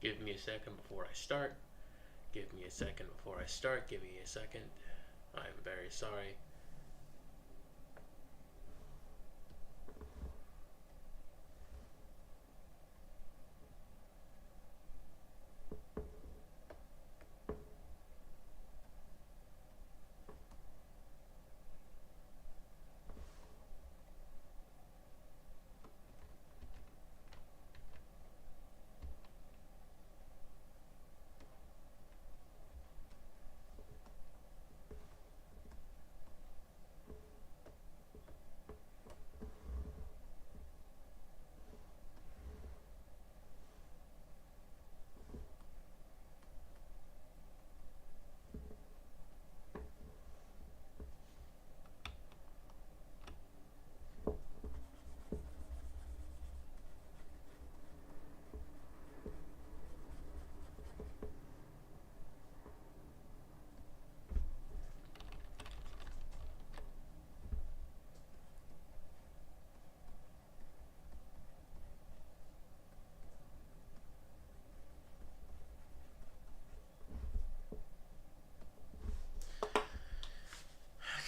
Give me a second before I start. Give me a second before I start. Give me a second. I'm very sorry.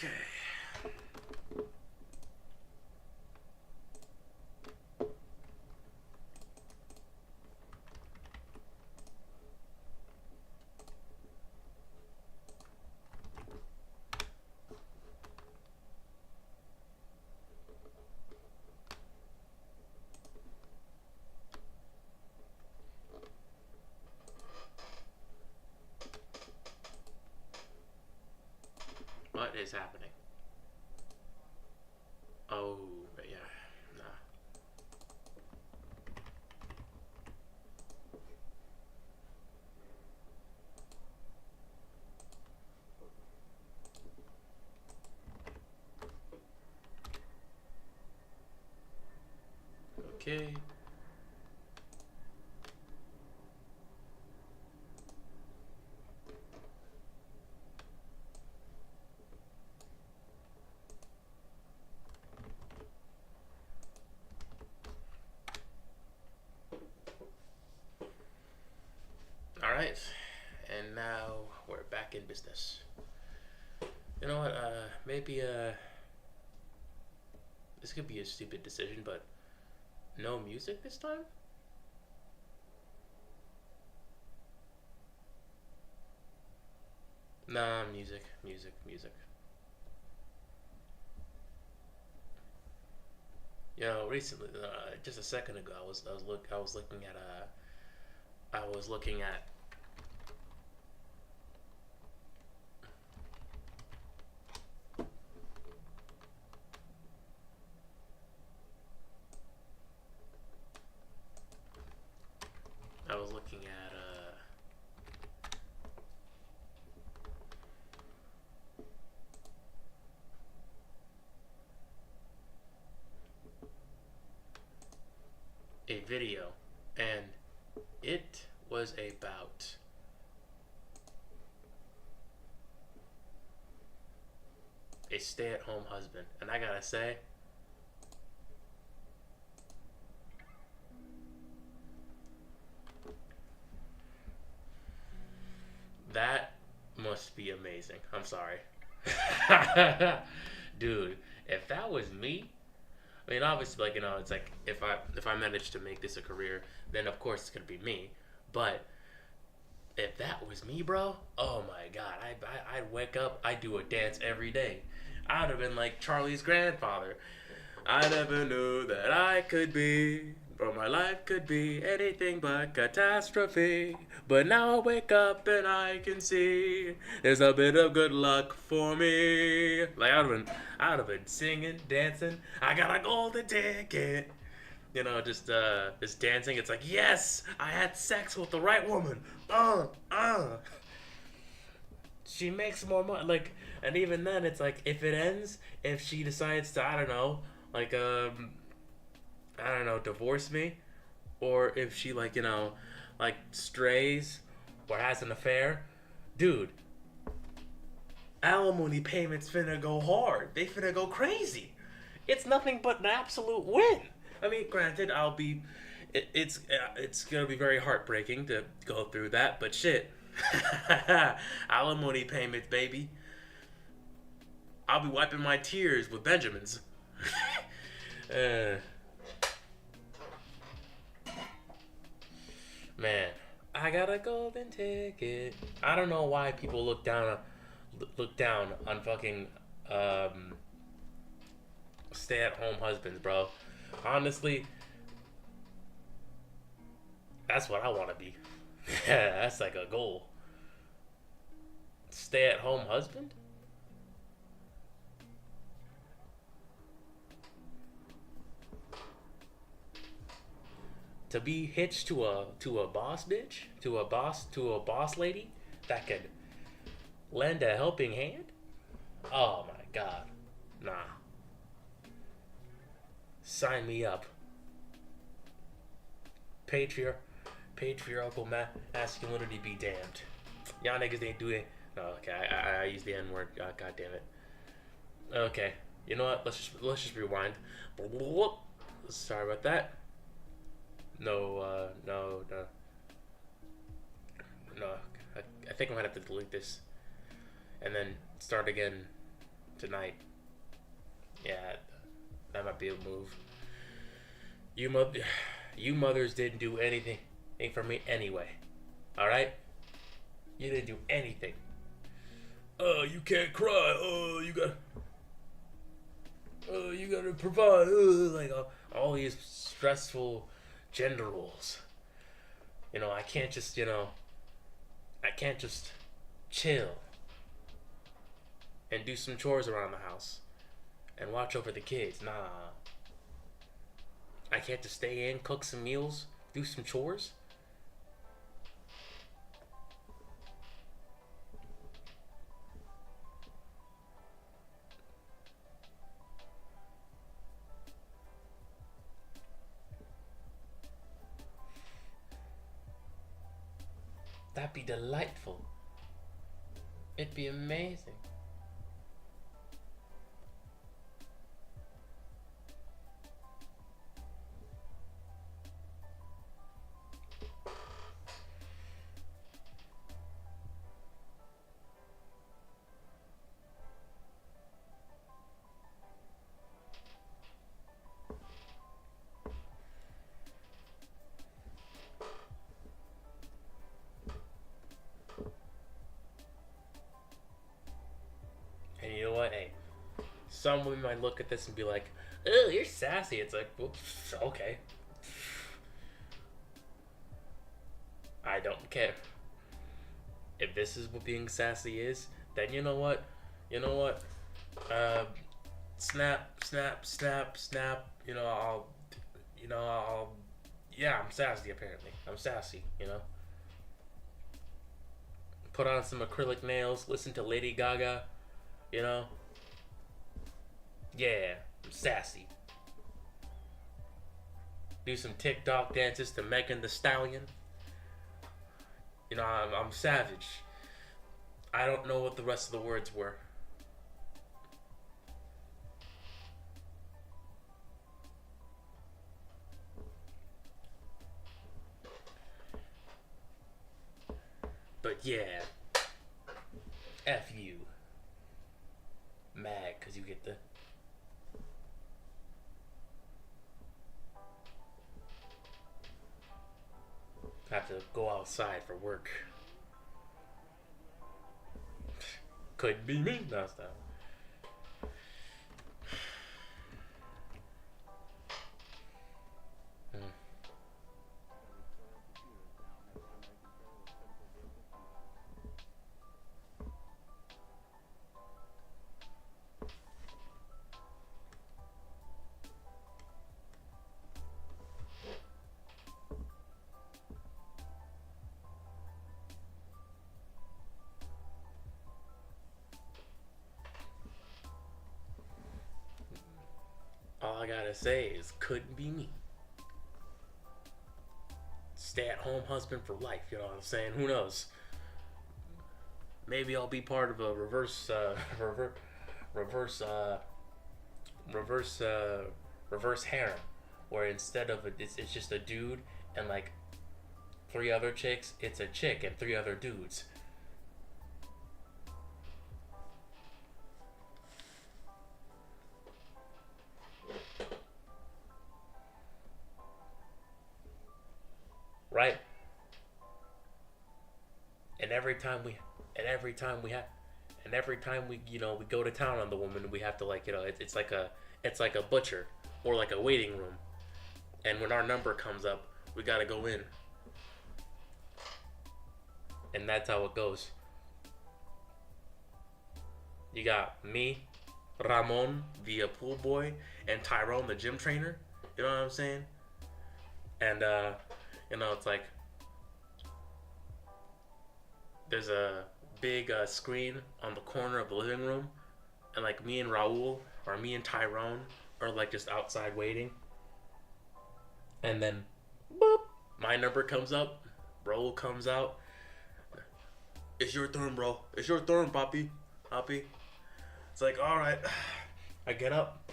Okay. What is happening? Oh, yeah. Nah. Okay. All right. And now we're back in business. You know what? Maybe this could be a stupid decision, but no music this time. Nah, music, music, music. You know, recently, just a second ago, I was looking at I was looking at I was looking at a video, and it was about a stay-at-home husband, and I gotta say, that must be amazing. I'm sorry. Dude, if that was me, I mean, obviously, like, it's like if I manage to make this a career, then of course it's gonna be me. But if that was me, bro, oh my god, I'd wake up, I'd do a dance every day. I'd have been like Charlie's grandfather. I never knew that I could be, or my life could be anything but catastrophe. But now I wake up and I can see there's a bit of good luck for me. Like I'd have been singing, dancing. I got a golden ticket. Just dancing. It's like, yes, I had sex with the right woman. She makes more money. Like, and even then, it's like if it ends, if she decides to, I don't know, like I don't know, divorce me, or if she like strays or has an affair, dude, alimony payments finna go hard. They finna go crazy. It's nothing but an absolute win. I mean, granted, I'll be It's gonna be very heartbreaking to go through that, but shit, alimony payments, baby. I'll be wiping my tears with Benjamins. uh, Man, I got a golden ticket. I don't know why people look down on fucking um, stay-at-home husbands, bro. Honestly, that's what I want to be. Yeah, that's like a goal. Stay-at-home husband? To be hitched to a boss bitch, to a boss lady that could lend a helping hand? Oh my god. Nah. Sign me up. Patriar patriarchal masculinity be damned. Y'all niggas ain't doing. No, okay, I use the N word. God damn it. Okay, you know what? Let's just rewind. Sorry about that. No, no. I think I'm gonna have to delete this and then start again tonight. Yeah, that might be a move. You mother, you mothers didn't do anything for me anyway. All right, you didn't do anything. Oh, you can't cry. Oh, you gotta provide. Like all these stressful gender roles. I can't just, I can't just chill and do some chores around the house and watch over the kids. Nah. I can't just stay in, cook some meals, do some chores. That'd be delightful. It'd be amazing. And you know what? Hey, some women might look at this and be like, "Oh, you're sassy." It's like, well, okay. I don't care. If this is what being sassy is, then you know what? You know what? Uh, snap, snap, snap, snap. I'll. Yeah, I'm sassy. Apparently, I'm sassy. Put on some acrylic nails. Listen to Lady Gaga. You know. Yeah, I'm sassy. Do some TikTok dances to Megan the Stallion. I'm savage. I don't know what the rest of the words were. But yeah, F you. Mad because you get the. Have to go outside for work. Could be me. No, it's not. All I gotta say is, couldn't be me. Stay-at-home husband for life. You know what I'm saying? Who knows? Maybe I'll be part of a reverse, reverse harem. where instead of it's just a dude and like three other chicks, it's a chick and three other dudes. Right? And every time we, and every time we have, and every time we, we go to town on the woman, we have to like, it's like a butcher or like a waiting room. And when our number comes up, we gotta go in. And that's how it goes. You got me, Ramon, the pool boy, and Tyrone, the gym trainer. You know what I'm saying? And it's like there's a big screen on the corner of the living room, and like me and Raul or me and Tyrone are like just outside waiting. And then, boop, my number comes up. Raul comes out. It's your turn, bro. It's your turn, Poppy. Poppy. It's like, all right. I get up.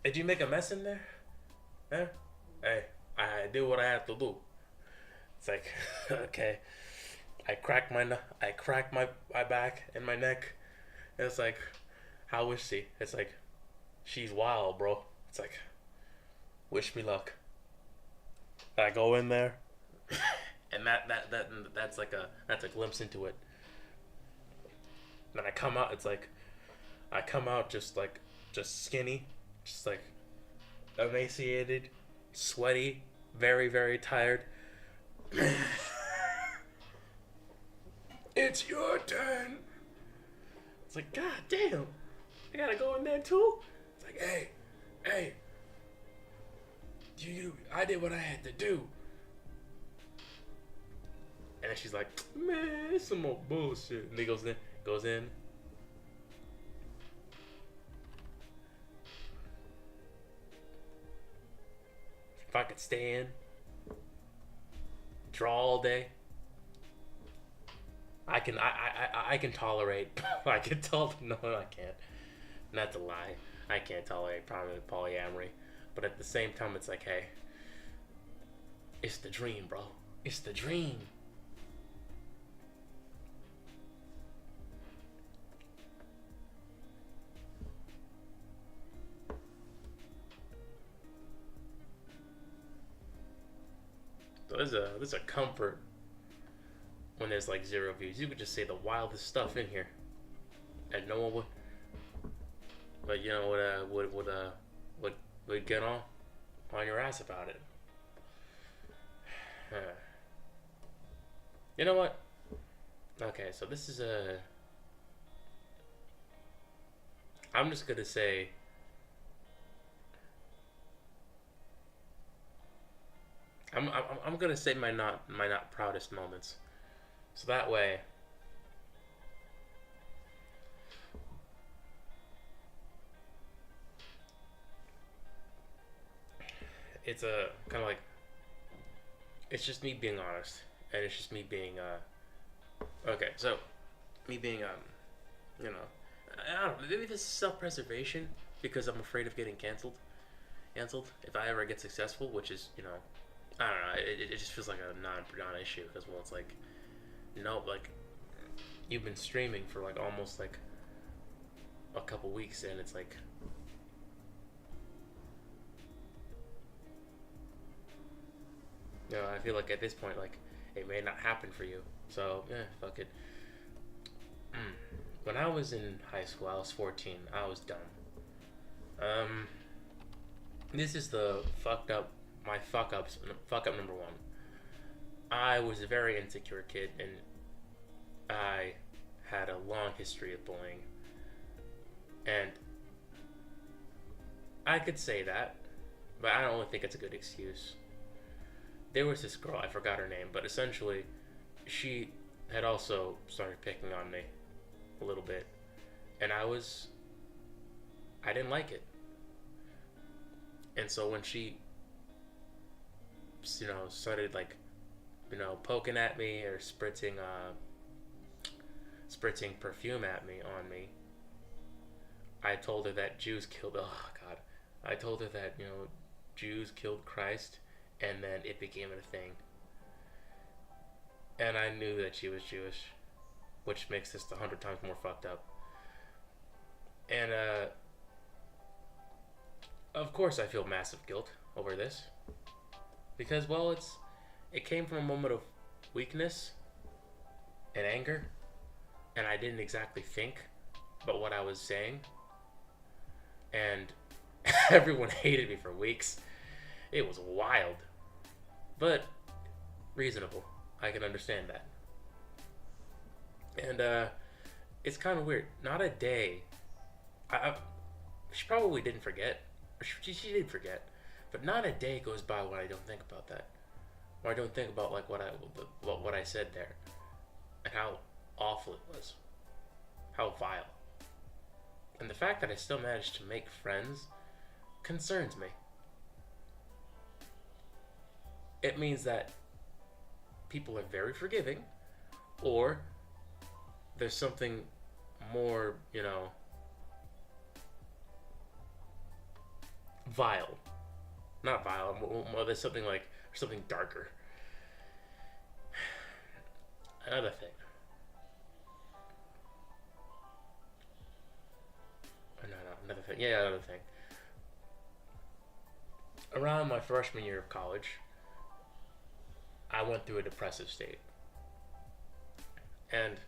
Did you make a mess in there? Huh? Hey, I did what I had to do. It's like, okay. I crack my back and my neck. And it's like, how is she? It's like, she's wild, bro. It's like, wish me luck. I go in there, and that's a glimpse into it. Then I come out. It's like, I come out just skinny, just like emaciated, sweaty, very very tired. It's your turn. It's like, God damn, I gotta go in there too. It's like, hey. I did what I had to do. And then she's like, man, it's some more bullshit. And he goes in. If I could stay in, draw all day, I can tolerate. I can tolerate. No, I can't. Not to lie, I can't tolerate polyamory. But at the same time, it's like, hey, it's the dream, bro. It's the dream. So there's a comfort when there's like 0 views. You could just say the wildest stuff in here, and no one would. But would get on your ass about it. You know what? Okay, so this is I'm just gonna say. I'm gonna say my not proudest moments, so that way. It's a kind of like, it's just me being honest, and it's just me being okay. So me being I don't know, maybe this is self-preservation because I'm afraid of getting canceled if I ever get successful, which is, I don't know, it just feels like a non-issue because, well, it's like, like you've been streaming for like almost like a couple weeks, and it's like, I feel like at this point, like, it may not happen for you. So, yeah, fuck it. When I was in high school, I was 14. I was dumb. This is my fuck up number one. I was a very insecure kid, and I had a long history of bullying. And I could say that, but I don't really think it's a good excuse. There was this girl, I forgot her name, but essentially, she had also started picking on me a little bit, and I didn't like it. And so when she, started like, poking at me or spritzing perfume at me, I told her that Jews killed, oh God, I told her that, Jews killed Christ, and then it became a thing. And I knew that she was Jewish, which makes this 100 times more fucked up. And of course I feel massive guilt over this, because well, it came from a moment of weakness and anger, and I didn't exactly think about what I was saying, and everyone hated me for weeks. It was wild, but reasonable. I can understand that. And it's kind of weird. Not a day. She probably didn't forget. She did forget, but not a day goes by when I don't think about that, or I don't think about like what I said there, and how awful it was, how vile. And the fact that I still managed to make friends concerns me. It means that people are very forgiving, or there's something more, vile. Not vile. There's something something darker. Another thing. No, another thing. Yeah, another thing. Around my freshman year of college, I went through a depressive state. And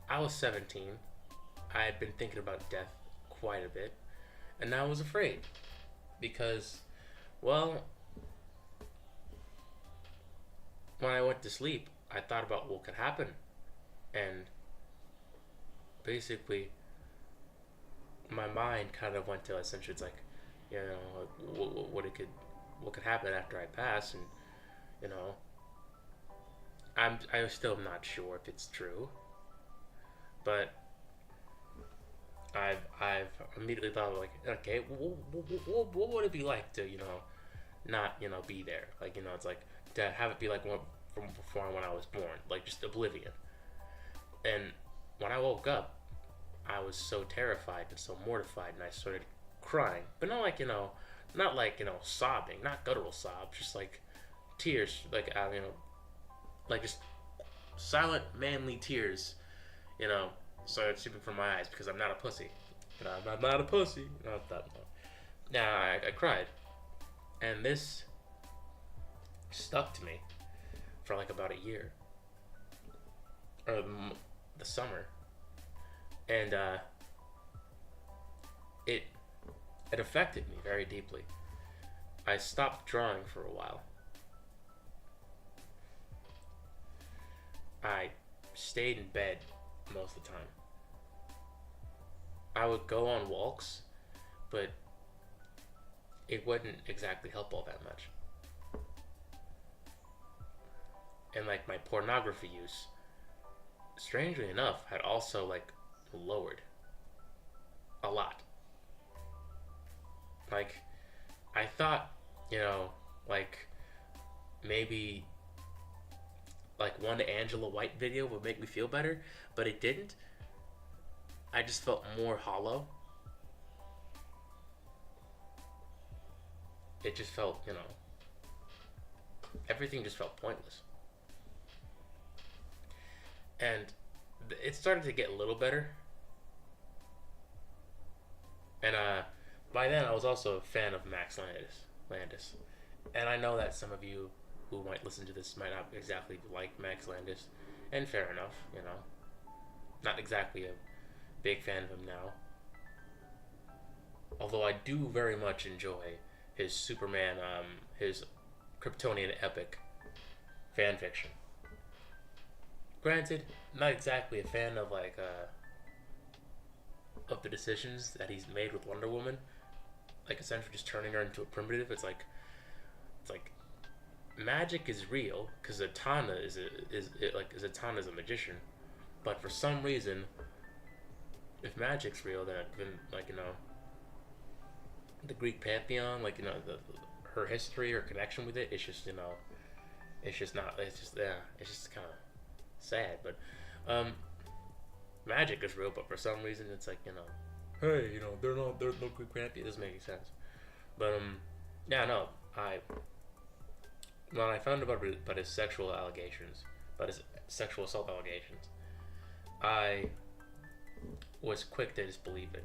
I was 17. I had been thinking about death quite a bit. And I was afraid. Because, well, when I went to sleep, I thought about what could happen. And basically, my mind kind of went to essentially, it's like, what could happen after I pass, and I'm still not sure if it's true, but I've immediately thought, like, okay, what would it be like to not be there, like, it's like to have it be like from before when I was born, like just oblivion. And when I woke up, I was so terrified and so mortified, and I started crying, but not like sobbing, not guttural sobs, just like tears, like like just silent manly tears, started streaming from my eyes, because I'm not a pussy. I'm not a pussy. Not that much. Now I cried, and this stuck to me for like about a year, or the summer, and it affected me very deeply. I stopped drawing for a while. I stayed in bed most of the time. I would go on walks, but it wouldn't exactly help all that much. And like my pornography use, strangely enough, had also like lowered a lot. Like, I thought, like maybe like one Angela White video would make me feel better, but it didn't. I just felt more hollow. It just felt, everything just felt pointless. And it started to get a little better. And by then I was also a fan of Max Landis. And I know that some of you who might listen to this might not exactly like Max Landis, and fair enough, not exactly a big fan of him now. Although I do very much enjoy his Superman, his Kryptonian epic fan fiction. Granted, not exactly a fan of of the decisions that he's made with Wonder Woman, like essentially just turning her into a primitive. It's like magic is real because Zatanna is a magician, but for some reason, if magic's real, then the Greek pantheon, her history or connection with it, it's just kind of sad. But magic is real, but for some reason it's like, hey, there's no Greek pantheon. It doesn't make any sense. But yeah, no, I when I found about his sexual allegations, about his sexual assault allegations, I was quick to disbelieve it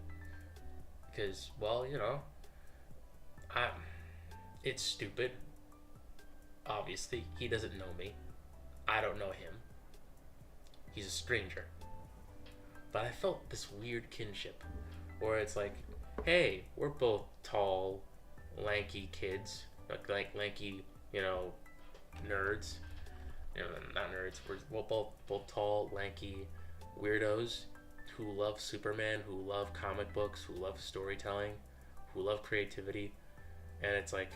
because, well, I it's stupid. Obviously, he doesn't know me. I don't know him. He's a stranger. But I felt this weird kinship where it's like, hey, we're both tall, lanky kids, like lanky, nerds. Not nerds. We're both tall, lanky weirdos who love Superman, who love comic books, who love storytelling, who love creativity, and it's like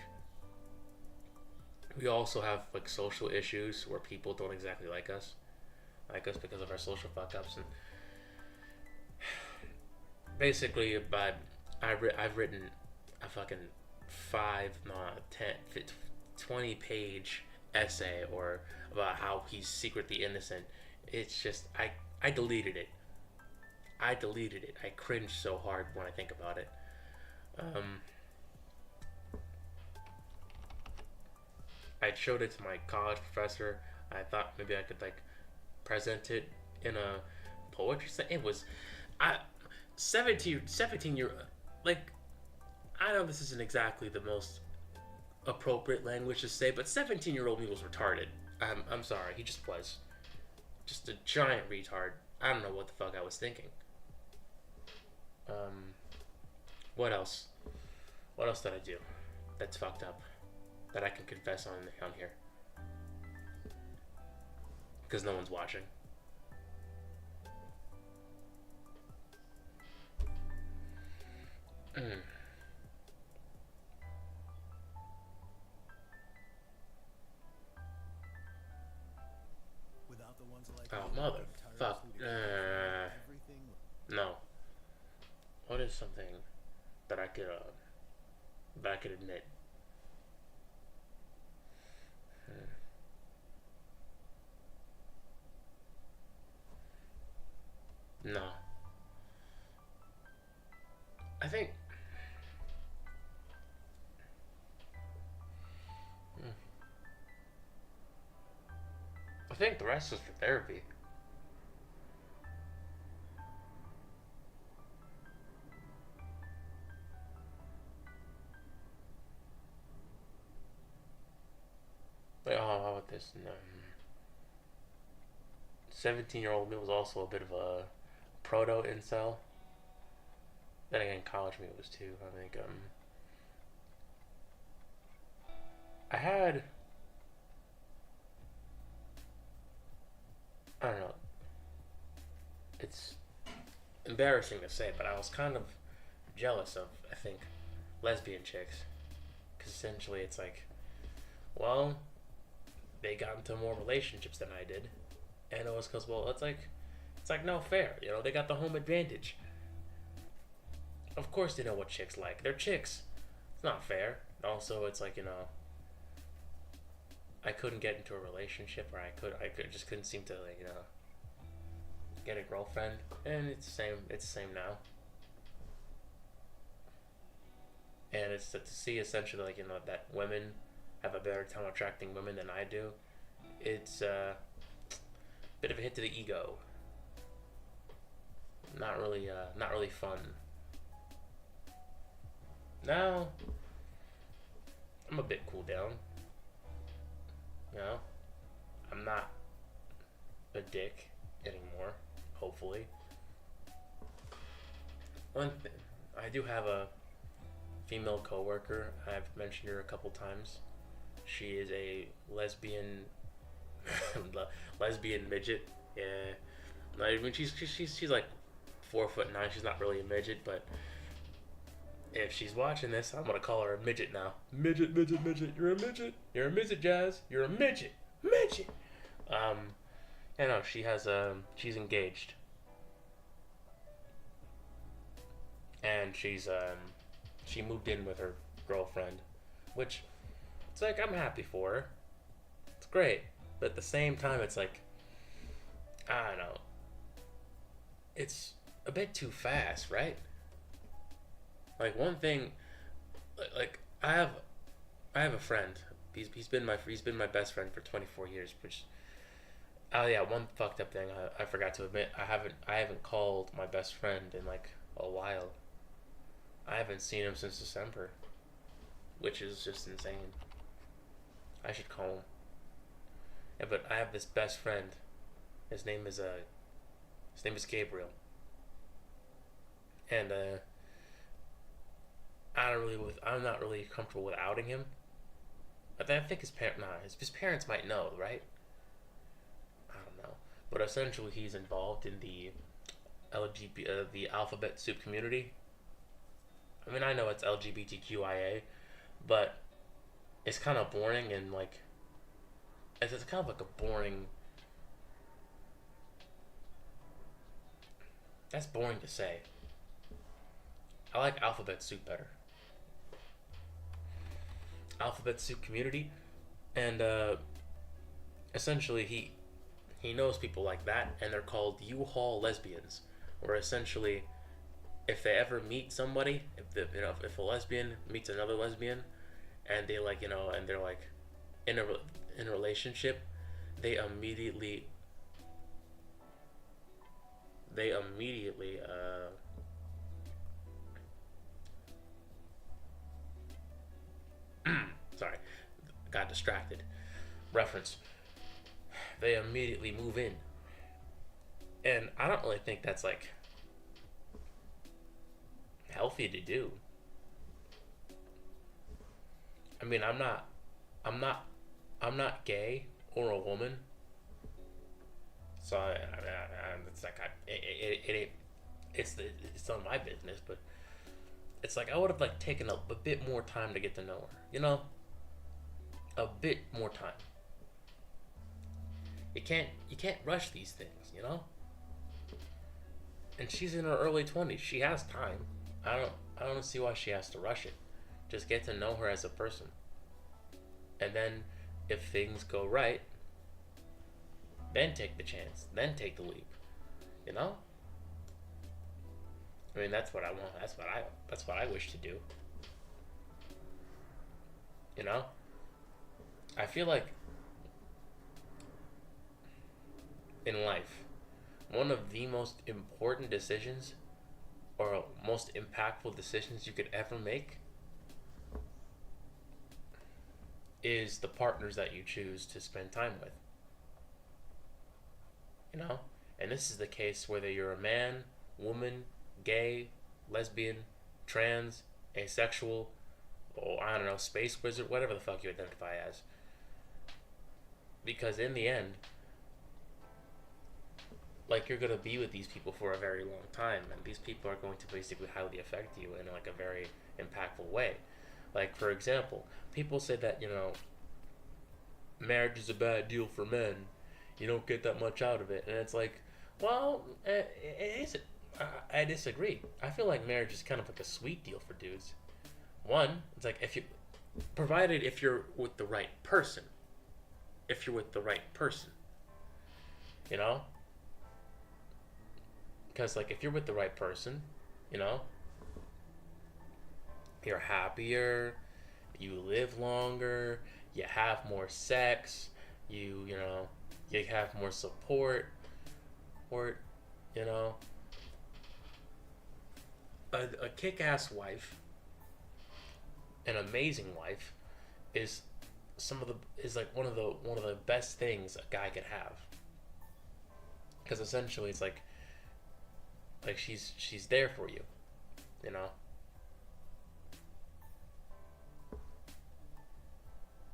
we also have like social issues where people don't exactly like us because of our social fuck ups, and basically, but I've written a fucking 5, 10, 20 page essay or about how he's secretly innocent. It's just I deleted it. I deleted it. I cringe so hard when I think about it. Um, I showed it to my college professor. I thought maybe I could like present it in a poetry set. It was, I 17 year like I know this isn't exactly the most appropriate language to say, but 17-year-old me was retarded. I'm sorry, he just was. Just a giant retard. I don't know what the fuck I was thinking. Um, what else? What else did I do that's fucked up that I can confess on here? Because no one's watching. Mm. Oh, motherfuck. No. What is something that I could admit? No. I think. I think the rest is for therapy. Like, oh, how about this? 17-year-old me was also a bit of a proto incel. Then again, college me was too. I think I had I don't know. It's embarrassing to say, but I was kind of jealous of I think lesbian chicks because essentially it's like, well, they got into more relationships than I did, and it was because well, it's like no fair, they got the home advantage. Of course they know what chicks like. They're chicks. It's not fair. Also, it's like I couldn't get into a relationship, or I could just couldn't seem to like, get a girlfriend, and it's the same. It's the same now, and it's to see essentially like that women have a better time attracting women than I do. It's a bit of a hit to the ego. Not really fun. Now I'm a bit cooled down. You know, I'm not a dick anymore. Hopefully, one thing I do have a female coworker. I've mentioned her a couple times. She is a lesbian, lesbian midget. Yeah, I mean she's like 4'9". She's not really a midget, but if she's watching this, I'm gonna call her a midget now. Midget, midget, midget. You're a midget. You're a midget, Jazz. You're a midget. Midget. Um, no, she has she's engaged, and she moved in with her girlfriend, which it's like I'm happy for her. It's great, but at the same time, it's like I don't know. It's a bit too fast, right? Like one thing, like I have I have a friend. He's been my best friend for 24 years. Which, oh yeah, one fucked up thing I forgot to admit. I haven't called my best friend in like a while. I haven't seen him since December, which is just insane. I should call him. Yeah, but I have this best friend. His name is Gabriel, and I'm not really comfortable with outing him. I think his parents might know, right? I don't know, but essentially he's involved in the the alphabet soup community. I mean, I know it's LGBTQIA, but it's kind of boring and like it's kind of like a boring. That's boring to say. I like alphabet soup better. Alphabet soup community, and essentially he knows people like that, and they're called U-Haul lesbians, where essentially if they ever meet somebody, if a lesbian meets another lesbian, and they like and they're like in a relationship, they immediately they immediately sorry, got distracted. Reference. They immediately move in, and I don't really think that's like healthy to do. I mean, I'm not, I'm not gay or a woman, so it's like it ain't, it's none of my business. But it's like I would have like taken a bit more time to get to know her. A bit more time. You can't rush these things. And she's in her early 20s. She has time. I don't see why she has to rush it. Just get to know her as a person. And then if things go right, then take the chance. Then take the leap. You know? I mean, that's what I want. That's what I wish to do. You know? I feel like in life, one of the most important decisions or most impactful decisions you could ever make is the partners that you choose to spend time with. And this is the case whether you're a man, woman, gay, lesbian, trans, asexual, or I don't know, space wizard, whatever the fuck you identify as. Because in the end, like, you're gonna be with these people for a very long time, and these people are going to basically highly affect you in like a very impactful way. Like, for example, people say that marriage is a bad deal for men. You don't get that much out of it, and it's like, well, it isn't. I disagree. I feel like marriage is kind of like a sweet deal for dudes. One, it's like provided if you're with the right person. If you're with the right person, you know. Because, like, if you're with the right person, you're happier, you live longer, you have more sex, you have more support, or, a kick-ass wife, an amazing wife, is like one of the best things a guy could have. Because essentially, it's like she's there for you, you know.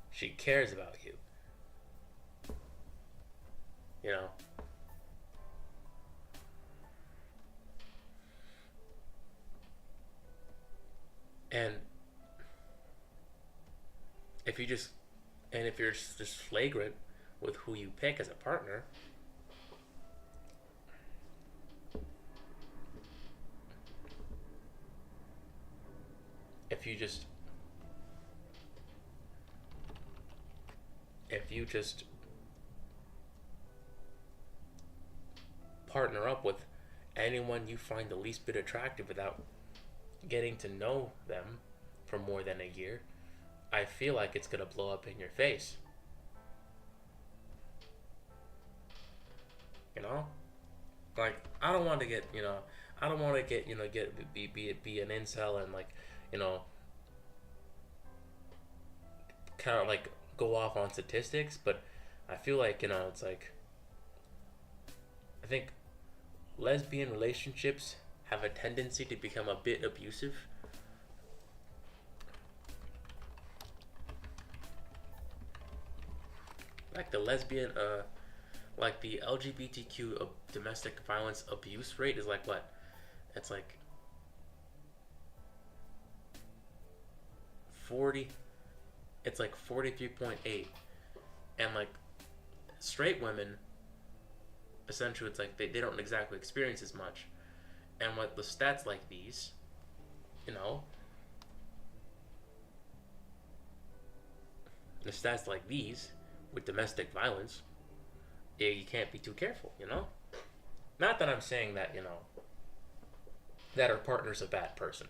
She cares about you, you know. And if you just if you're just flagrant with who you pick as a partner, if you just partner up with anyone you find the least bit attractive without getting to know them for more than a year, I feel like it's gonna blow up in your face. You know, like I don't want to get I don't want to get get be an incel and like you know kind of like go off on statistics, but I feel like it's like I think lesbian relationships have a tendency to become a bit abusive. Like the lesbian, like the LGBTQ domestic violence abuse rate is like what? It's like 40. It's like 43.8, and like straight women, essentially, it's like they don't exactly experience as much. And with the stats like these, you know, the stats like these with domestic violence, yeah, you can't be too careful, you know? Not that I'm saying that, that our partner's a bad person.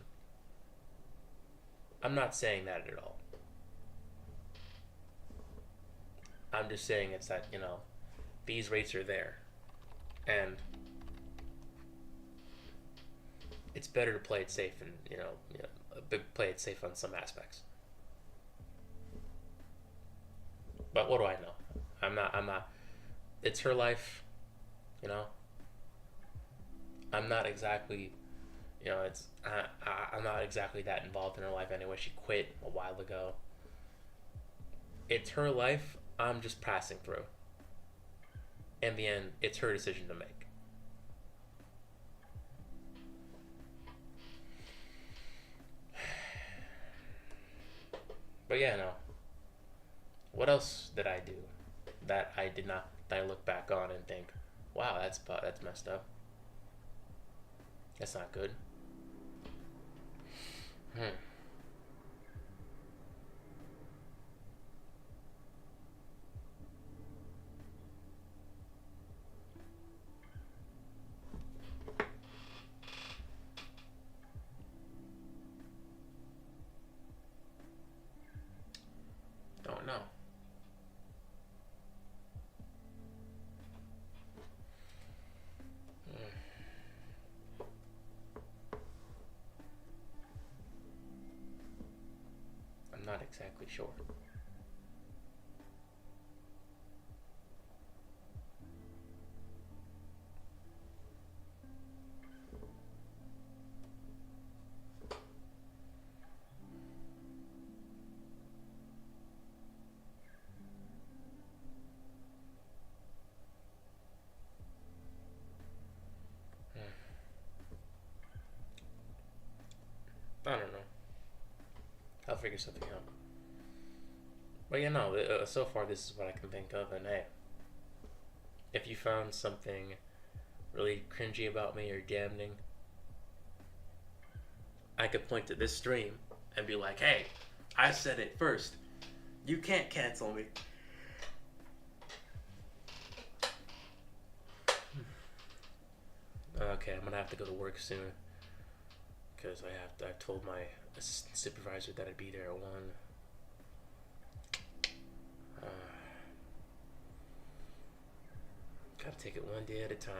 I'm not saying that at all. I'm just saying it's that, these rates are there. And it's better to play it safe and, play it safe on some aspects. But what do I know? I'm not, it's her life, you know? I'm not exactly, I'm not exactly that involved in her life anyway. She quit a while ago. It's her life. I'm just passing through. In the end, it's her decision to make. But yeah, no. What else did I do that I did not? That I look back on and think, wow, that's messed up. That's not good. Hmm. Don't know. I'm not exactly sure. I don't know. I'll figure something out. But so far this is what I can think of. And hey, if you found something really cringy about me or damning, I could point to this stream and be like, hey, I said it first. You can't cancel me. Okay, I'm gonna have to go to work soon because I told my assistant supervisor that I'd be there at 1. Uh, Gotta take it one day at a time.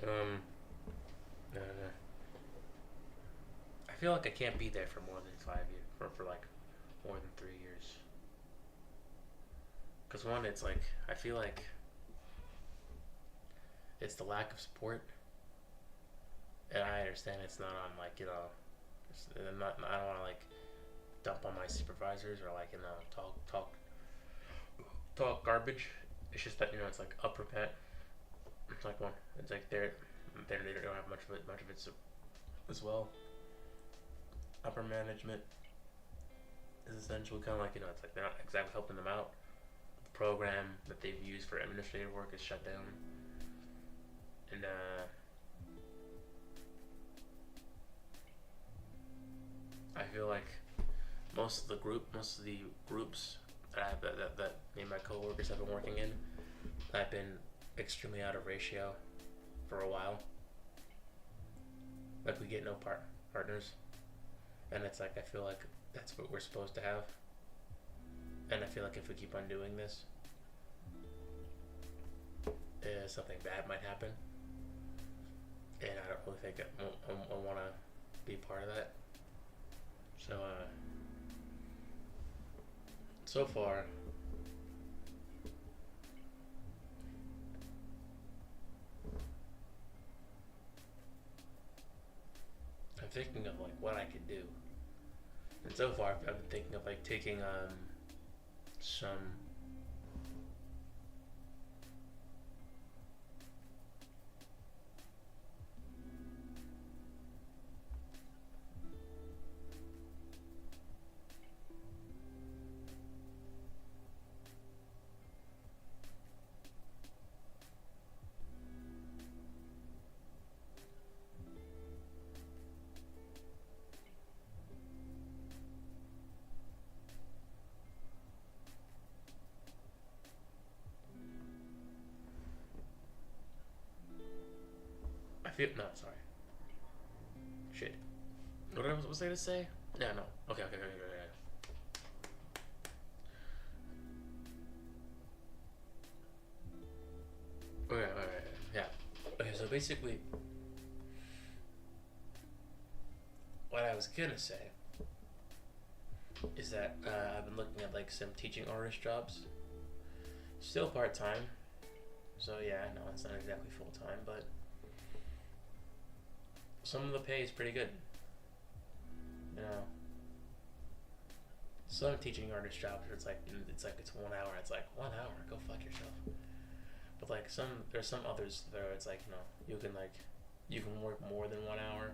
No. I feel like I can't be there for more than 5 years, for like more than 3 years. Cause one, it's like I feel like it's the lack of support, and I understand it's not on like I'm not. I don't want to like dump on my supervisors or like talk garbage. It's just that it's like upper pet. It's like one. It's like they don't have much of it as well. Upper management is essentially kind of like it's like they're not exactly helping them out. The program that they've used for administrative work is shut down, and I feel like most of the groups that me and my coworkers have been working in, I've been extremely out of ratio for a while. Like we get no partners, And it's like I feel like that's what we're supposed to have. And I feel like if we keep on doing this, something bad might happen. And I don't really think I want to be part of that. So, so far, I'm thinking of like what I could do. And so far, I've been thinking of like taking some I feel no, sorry. Shit. What was I gonna say? No, no. Okay. Okay. Yeah. Okay, so basically, what I was gonna say is that I've been looking at like some teaching artist jobs. Still part time. So yeah, I know it's not exactly full time, but some of the pay is pretty good. You know, some teaching artist jobs where it's 1 hour. It's like 1 hour. Go fuck yourself. But like there's some others where it's like you can work more than 1 hour,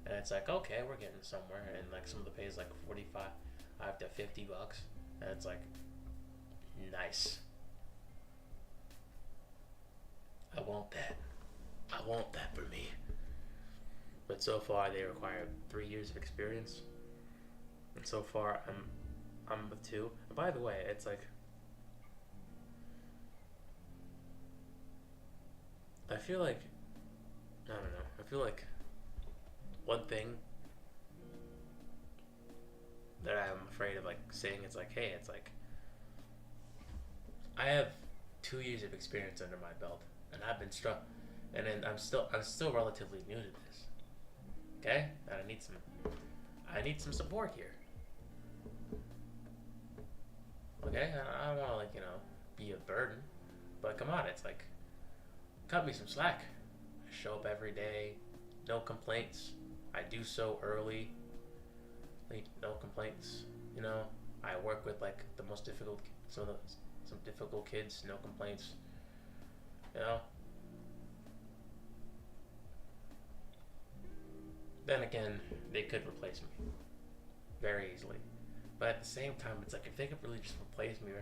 and it's like okay, we're getting somewhere, and like some of the pay is like 45, up to $50, and it's like nice. I want that. I want that for me. But so far they require 3 years of experience, and so far I'm with two. And by the way, it's like I feel like I don't know. I feel like one thing that I'm afraid of like saying it's like, hey, it's like I have 2 years of experience under my belt, and I've been struck, and then I'm still relatively new to this. Okay, and I need some support here. Okay, I don't want to like be a burden, but come on, it's like cut me some slack. I show up every day, no complaints. I do so early, like no complaints. You know, I work with like the most difficult, some difficult kids, no complaints. You know. Then again, they could replace me very easily. But at the same time, it's like if they could really just replace me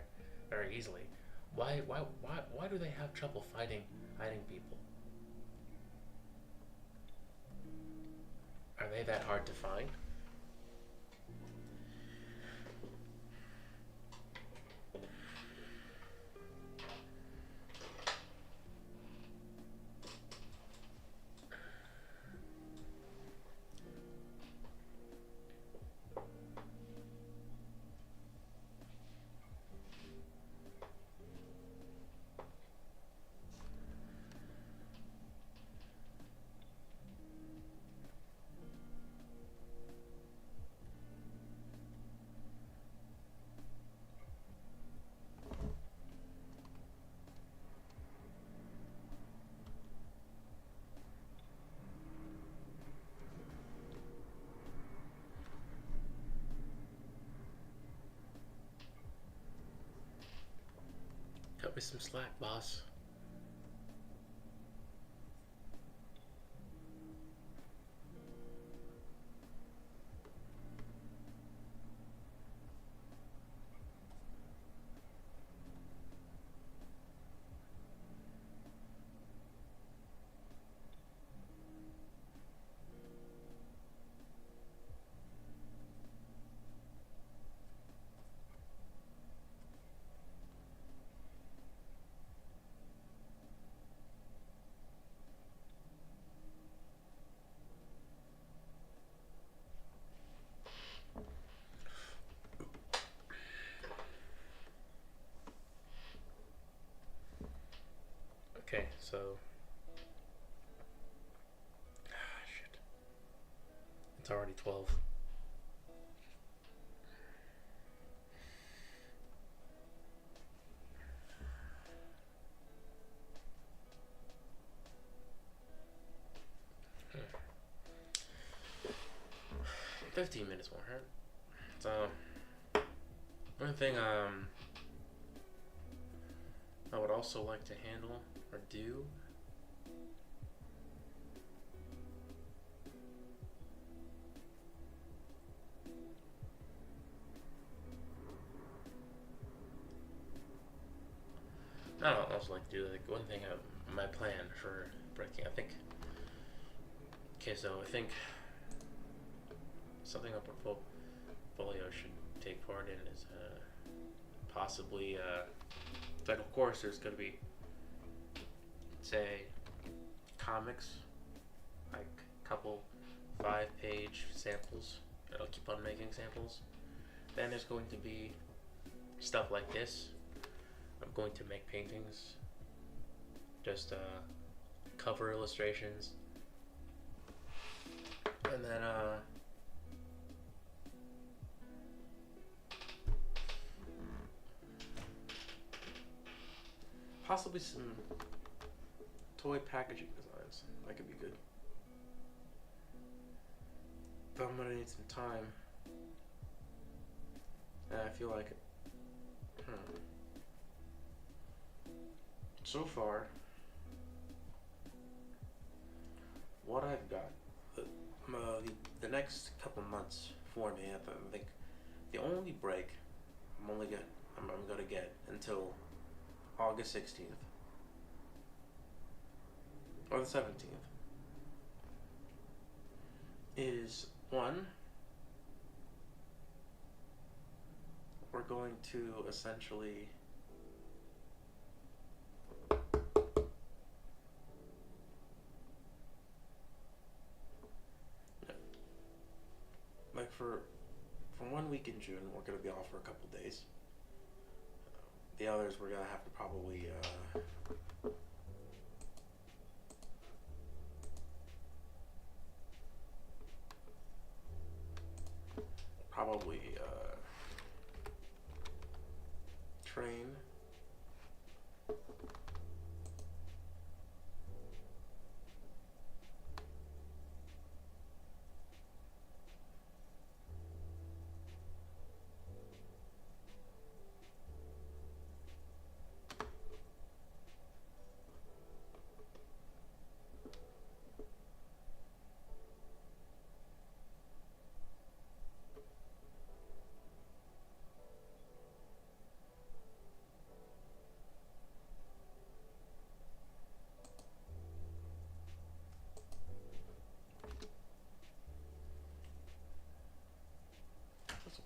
very easily, why do they have trouble hiding people? Are they that hard to find? Cut me some slack, boss. Okay, so shit, it's already 12. 15 minutes won't hurt. So one thing I would also like to handle or do. I don't also like to do like one thing. My plan for breaking. I think. Okay, so I think something a portfolio should take part in is possibly like of course there's gonna be say comics, like a couple 5-page samples. I'll keep on making samples. Then there's going to be stuff like this. I'm going to make paintings, just cover illustrations, and then possibly some toy packaging designs. That could be good. But I'm gonna need some time. And I feel like, so far, what I've got, the next couple months for me, I think the only break I'm gonna get until August 16th or the 17th is one, we're going to essentially like for 1 week in June we're gonna be off for a couple days. The others we're gonna have to probably train.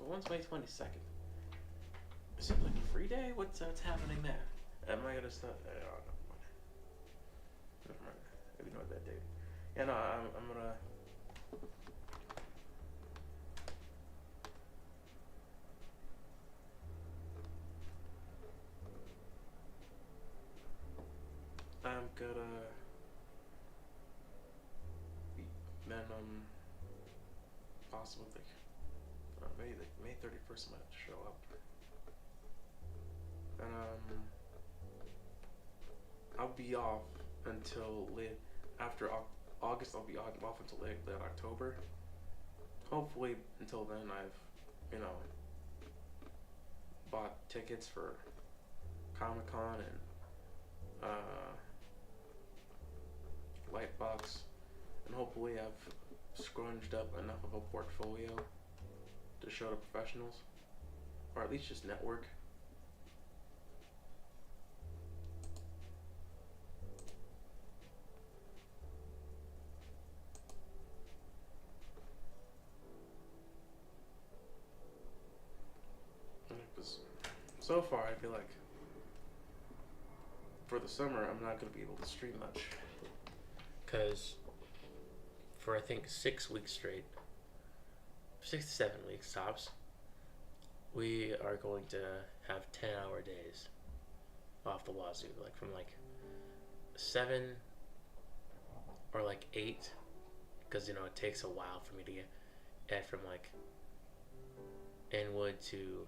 When's May 22nd? Is it like a free day? What's happening there? Am I gonna start? Oh, never mind. Ignore that date. Yeah, no, I'm gonna. I'm gonna. Then possibly May 31st I might have to show up. And I'll be off until late after August. I'll be off until late October. Hopefully until then I've bought tickets for Comic-Con and Lightbox, and hopefully I've scrounged up enough of a portfolio to show to professionals, or at least just network. Because so far I feel like for the summer I'm not going to be able to stream much. Because for I think 6 weeks straight, 6 to 7 weeks tops, we are going to have 10-hour days off the wazoo, like from like 7 or like 8, because it takes a while for me to get from like Inwood to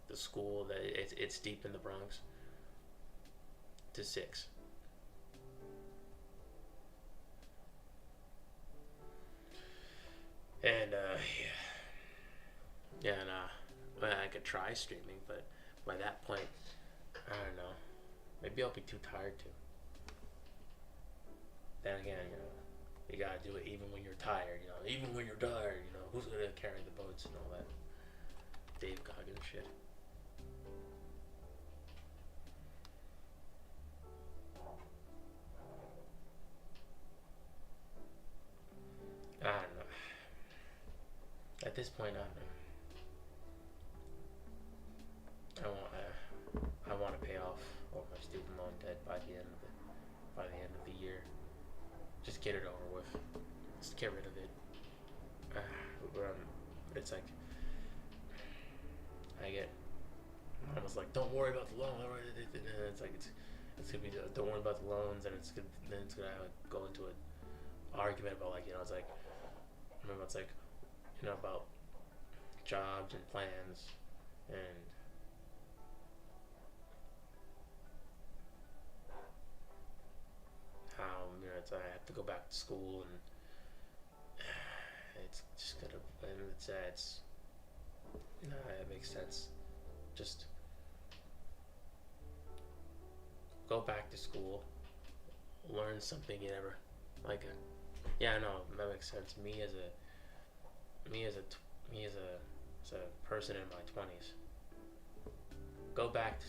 the school that it's deep in the Bronx, to 6. And and well, I could try streaming, but by that point, I don't know. Maybe I'll be too tired to. Then again, you gotta do it even when you're tired. Even when you're tired, who's gonna carry the boats and all that Dave Goggins shit. I don't know. At this point, I don't know. I want to pay off all my student loan debt by the end of the year. Just get it over with. Just get rid of it. It's like Mom was like, "Don't worry about the loan." And it's like it's gonna be don't worry about the loans, and it's gonna go into an argument about it's like remember it's like about jobs and plans and how I have to go back to school, and it's just gonna and it's it makes sense. Just go back to school, learn something you never like. Yeah, I know that makes sense. As a person in my 20s, go back to.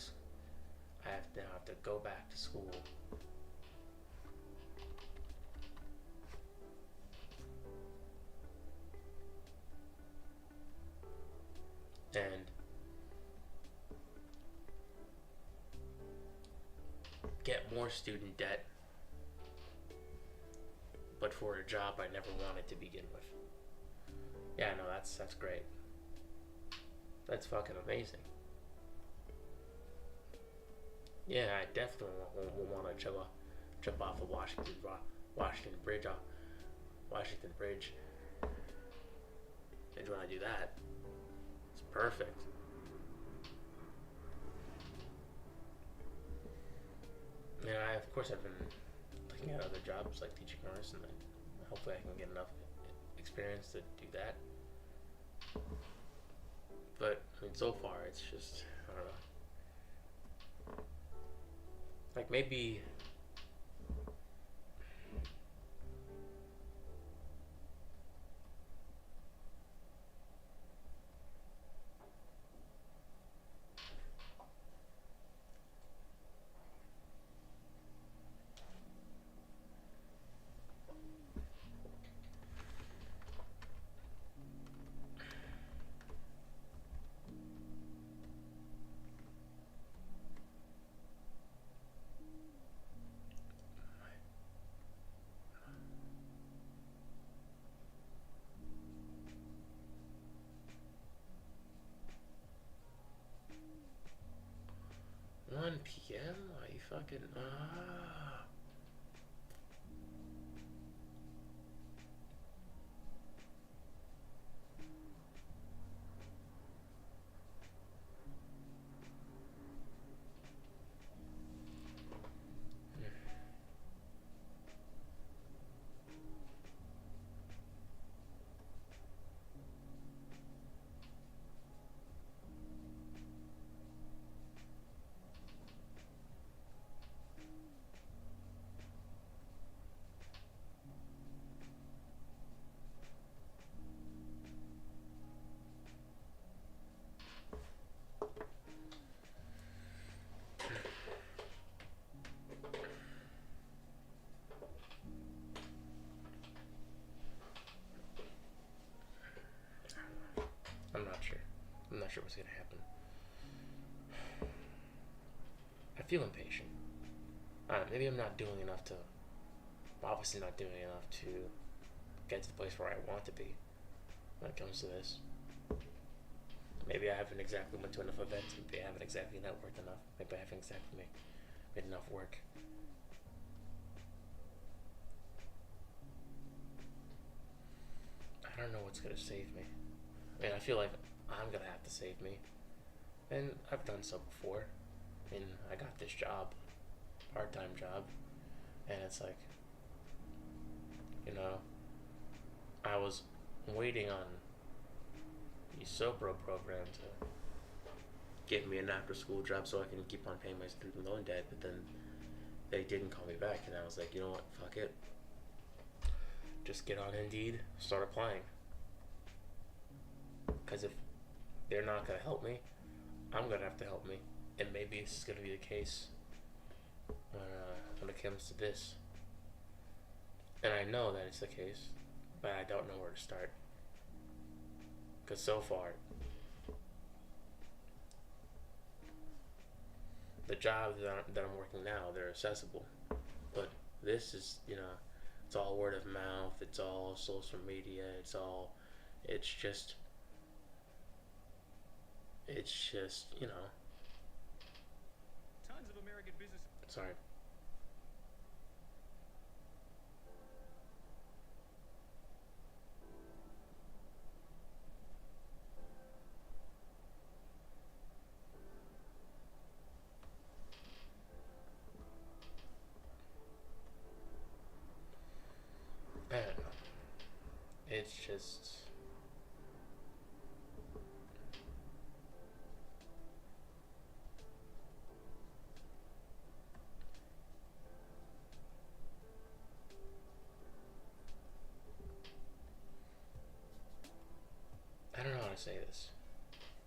I have to go back to school. And get more student debt, but for a job I never wanted to begin with. Yeah, no, that's great. That's fucking amazing. Yeah, I definitely want to jump off of Washington Bridge. And when I do that, it's perfect. Of course, I've been looking at other jobs like teaching artists, and hopefully I can get enough experience to do that. But so far it's just I don't know. Like maybe. One p.m. Why you fucking I'm not sure what's gonna happen. I feel impatient. Maybe I'm not doing enough to. Obviously, not doing enough to get to the place where I want to be when it comes to this. Maybe I haven't exactly went to enough events. Maybe I haven't exactly networked enough. Maybe I haven't exactly made enough work. don't know what's gonna save me. I mean, I feel like I'm gonna have to save me, and I've done so before. I mean, I got this job, part-time job, and it's like, you know, I was waiting on the SoPro program to give me an after-school job so I can keep on paying my student loan debt, but then they didn't call me back, and I was like, you know what, fuck it. Just get on Indeed, start applying. Because if they're not going to help me, I'm going to have to help me. And maybe this is going to be the case when it comes to this. And I know that it's the case, but I don't know where to start. Because so far, the jobs that I'm working now, they're accessible. But this is, it's all word of mouth, it's all social media, it's just, Tons of American business. Sorry. I don't know. It's just, I don't know how to say this.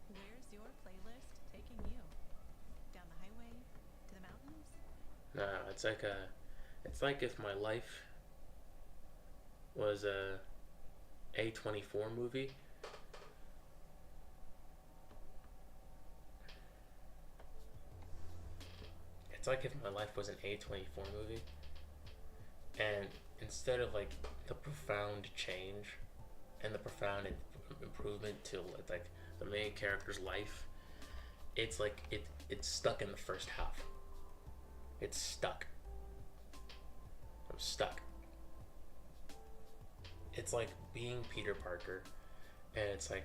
Where's your playlist taking you? Down the highway? To the mountains? No, it's like if my life was a A24 movie. It's like if my life was an A24 movie, and instead of like the profound change and the profound improvement to like the main character's life, it's like it's stuck in the first half. It's stuck. I'm stuck. It's like being Peter Parker, and it's like,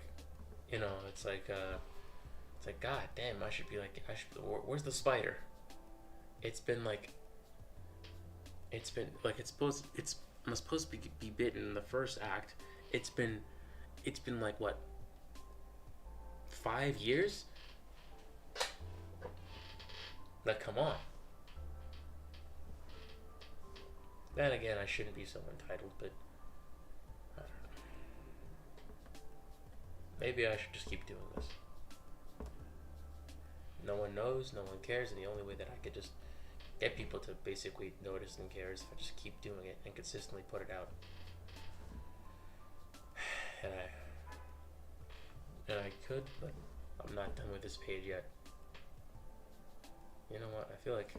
it's like, God damn, where's the spider? I'm supposed to be bitten in the first act. It's been like what, 5 years? Like, come on. Then again, I shouldn't be so entitled, but I don't know. Maybe I should just keep doing this. No one knows, no one cares, and the only way that I could just get people to basically notice and care is if I just keep doing it and consistently put it out. And I could, but I'm not done with this page yet. You know what? I feel like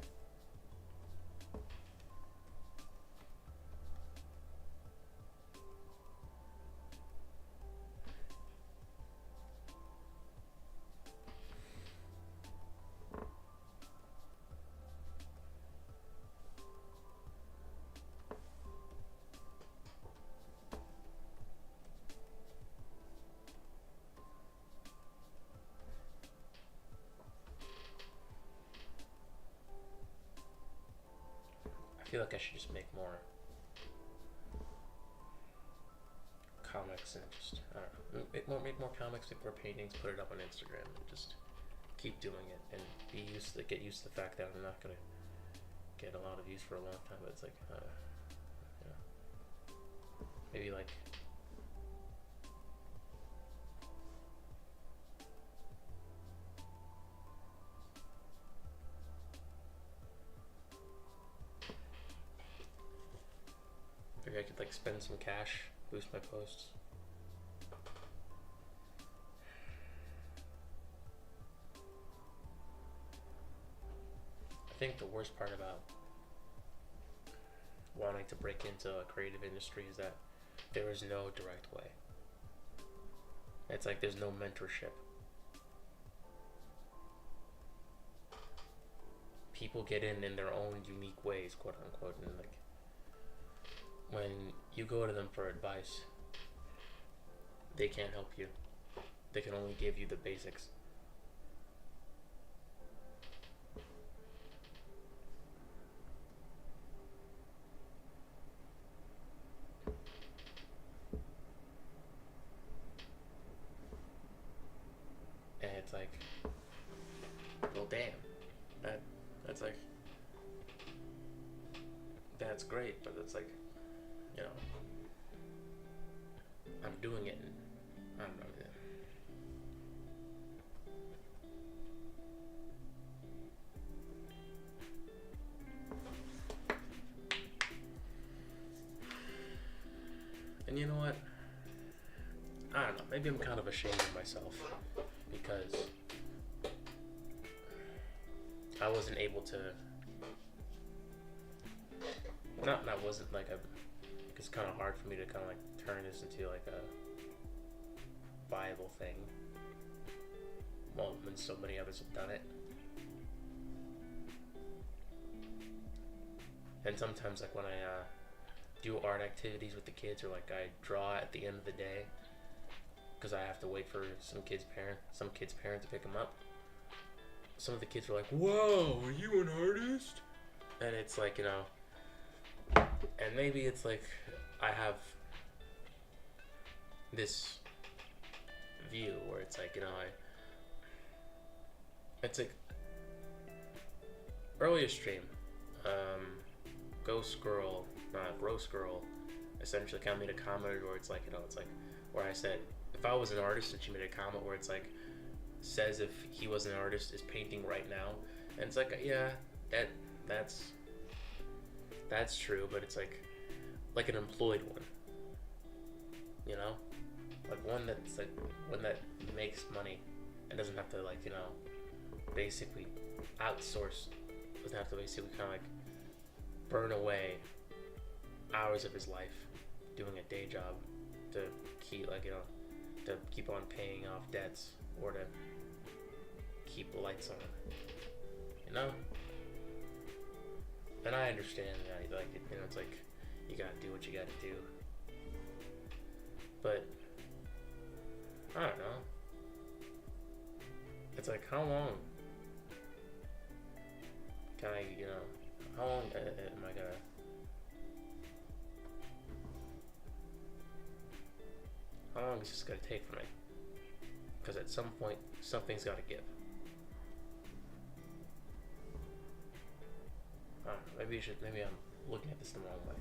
I should just make more comics and just, I don't know, make more comics, make more paintings, put it up on Instagram, and just keep doing it and get used to the fact that I'm not gonna get a lot of views for a long time. But it's like, maybe like. Maybe I could like spend some cash, boost my posts. I think the worst part about wanting to break into a creative industry is that there is no direct way. It's like there's no mentorship. People get in their own unique ways, quote unquote, and like when you go to them for advice, they can't help you. They can only give you the basics. And it's like, well, damn, that's like, that's great, but it's like, you know, I'm doing it, and I don't know. And you know what? I don't know. Maybe I'm kind of ashamed of myself because I wasn't able to. Not wasn't like a. It's kind of hard for me to kind of like turn this into like a viable thing. Well, when so many others have done it. And sometimes, like when I do art activities with the kids, or like I draw at the end of the day, because I have to wait for some kids' parent to pick them up. Some of the kids are like, "Whoa, are you an artist?" And it's like, you know, and maybe it's like I have this view where it's like, you know, it's like earlier stream, Roast Girl essentially kind of made a comment where it's like, you know, it's like where I said if I was an artist, and she made a comment where it's like says if he was an artist is painting right now, and it's like, yeah, that's true, but it's like an employed one, you know, like one that makes money and doesn't have to, like, you know, basically outsource, doesn't have to basically kind of like burn away hours of his life doing a day job to keep, like, you know, to keep on paying off debts or to keep the lights on, you know. And I understand that, like, you know, it's like you gotta do what you gotta do, but I don't know. It's like, how long can I, you know, how long am I gonna? How long is this gonna take for me? Because at some point, something's gotta give. I don't know, maybe I'm looking at this the wrong way.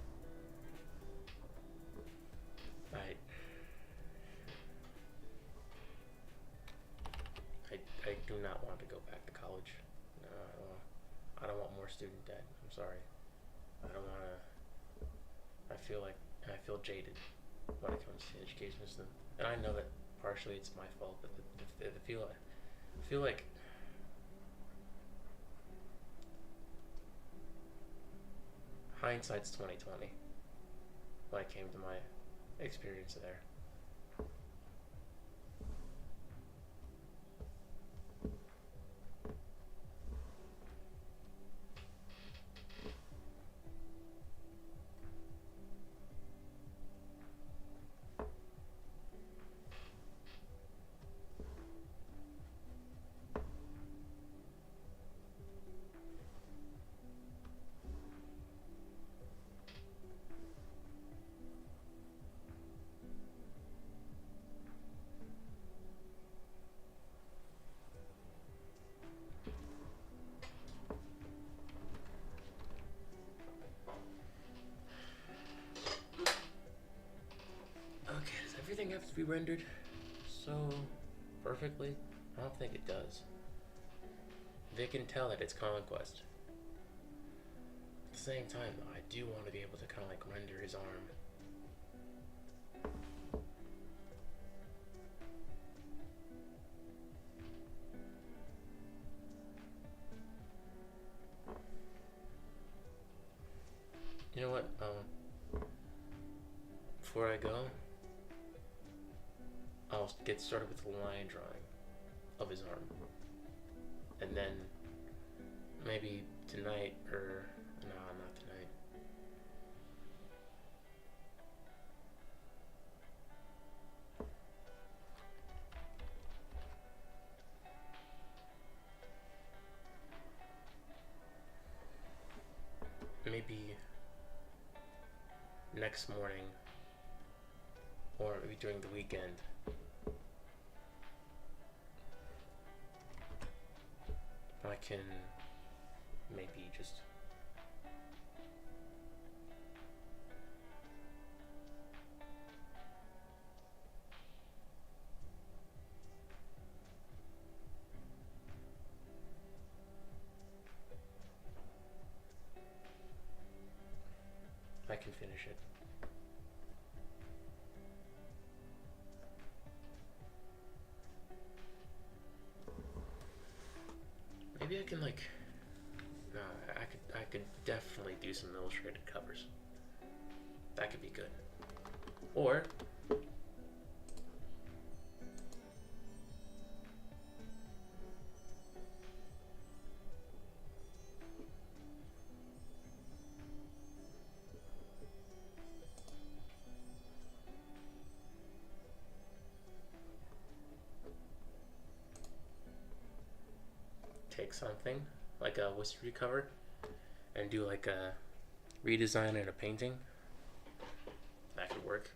I do not want to go back to college. No, I don't want more student debt. I'm sorry. I don't want to. I feel jaded when it comes to the education system, and I know that partially it's my fault, but I feel like hindsight's 2020 when it came to my experience there. Does everything have to be rendered so perfectly? I don't think it does. They can tell that it's Conquest. At the same time, though, I do want to be able to kind of like render his arm. You know what? Before I go, I'll get started with the line drawing of his arm, and then maybe tonight, or no, not tonight. next morning, or maybe during the weekend, I can maybe just I can finish it. Maybe I can like no, I could definitely do some illustrated covers. That could be good. Or take something like a Whispery cover and do like a redesign and a painting. That could work.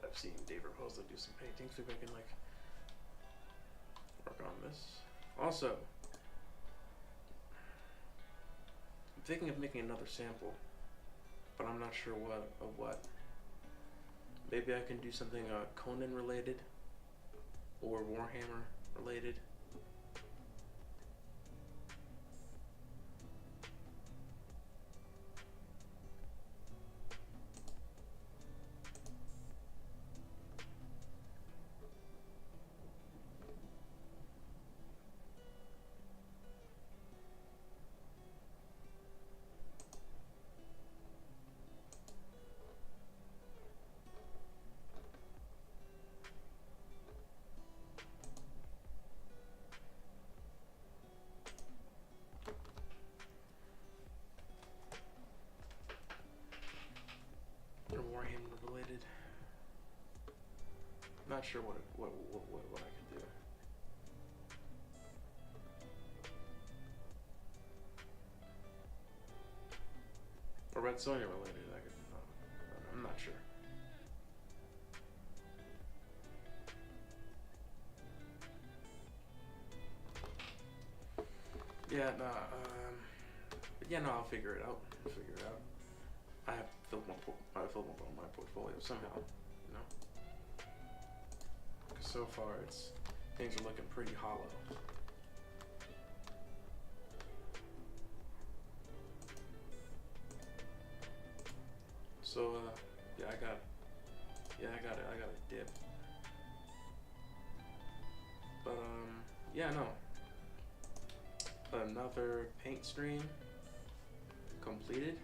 I've seen Dave Raposa do some paintings. Maybe I can like work on this. Also, I'm thinking of making another sample, but I'm not sure what. Maybe I can do something Conan related or Warhammer related. Or Warhammer related. Not sure what I can do. Or Red Sonja related. I could. I'm not sure. Yeah, no. But yeah, no. I'll figure it out. I have filled up my portfolio somehow. You know. 'Cause so far, things are looking pretty hollow. So yeah, I got a dip. But yeah, no. Another paint stream completed.